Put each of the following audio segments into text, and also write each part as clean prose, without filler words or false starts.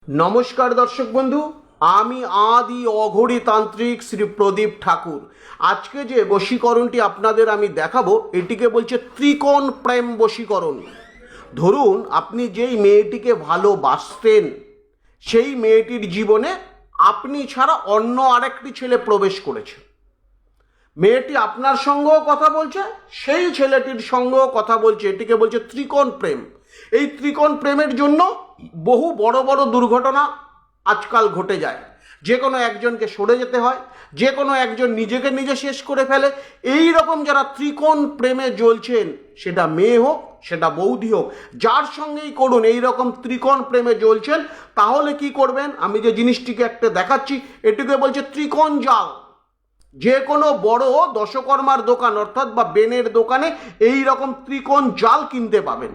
नमस्कार दर्शक बंधु आमी आदि अघोरी तांत्रिक श्री प्रदीप ठाकुर आज के जे बशीकरणटी आपनादेर आमी देखाबो एटिके बोलछे त्रिकोण प्रेम बशीकरण। धरुन आपनी जेई मेयेटिके भालोबासतेन सेई मेयेटिर जीवने आपनी छाड़ा अन्य आरेकटी छेले प्रवेश करेছে। मेयेटी आपनार संगेও कथा बोलছে, সেই ছেলেটির संगेও कथा बोलছে, এটিকে বলছে त्रिकोण प्रेम। এই त्रिकोण प्रेमेर জন্য বহু বড় বড় দুর্ঘটনা আজকাল ঘটে যায়। যে কোনো একজনকে সরে যেতে হয়, যে কোনো একজন নিজেকে নিজে শেষ করে ফেলে। এই রকম যারা ত্রিকোণ প্রেমে জ্বলছেন, সেটা মেয়ে হোক সেটা বৌদি হোক, যার সঙ্গেই করুন এই রকম ত্রিকোণ প্রেমে জ্বলছেন, তাহলে কি করবেন আমি যে জিনিসটিকে একটা দেখাচ্ছি এটিকে বলছে ত্রিকোণ জাল। যে কোনো বড় দশকর্মার দোকান অর্থাৎ বা বেনের দোকানে এই রকম ত্রিকোণ জাল কিনতে পাবেন।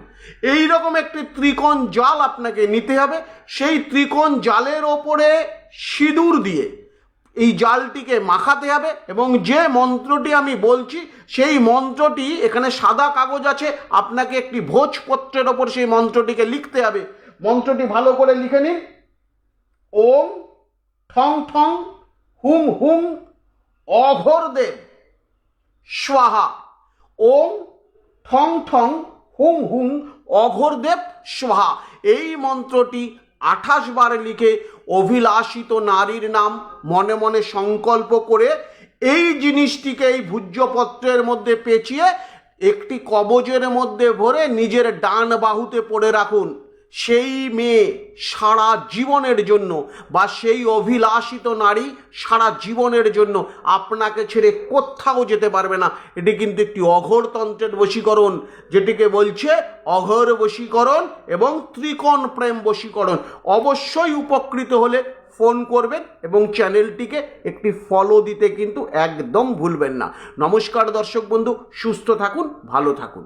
এই রকম একটি ত্রিকোণ জাল আপনাকে নিতে হবে। সেই ত্রিকোণ জালের ওপরে সিঁদুর দিয়ে এই জালটিকে মাখাতে হবে এবং যে মন্ত্রটি আমি বলছি সেই মন্ত্রটি এখানে সাদা কাগজ আছে, আপনাকে একটি ভোজপত্রের ওপর সেই মন্ত্রটিকে লিখতে হবে। মন্ত্রটি ভালো করে লিখে নিন। ওম ঠং ঠং হুম হুম অঘোরদেব স্বাহা। ওম ঠং ঠং হুম হুম অঘোরদেব স্বাহা। এই মন্ত্রটি 28 বার লিখে অভিলাষিত নারীর নাম মনে মনে সংকল্প করে এই জিনিসটিকে এই ভূজ্যপত্রের মধ্যে পেঁচিয়ে একটি কবজের মধ্যে ভরে নিজের ডান বাহুতে পড়ে রাখুন। সেই মেয়ে সারা জীবনের জন্য বা সেই অভিলাষিত নারী সারা জীবনের জন্য আপনাকে ছেড়ে কোথাও যেতে পারবে না। এটি কিন্তু একটি অঘোরতন্ত্রের বশীকরণ, যেটিকে বলছে অঘোর বশীকরণ এবং ত্রিকোণ প্রেম বশীকরণ। অবশ্যই উপকৃত হলে ফোন করবেন এবং চ্যানেলটিকে একটি ফলো দিতে কিন্তু একদম ভুলবেন না। নমস্কার দর্শক বন্ধু, সুস্থ থাকুন, ভালো থাকুন।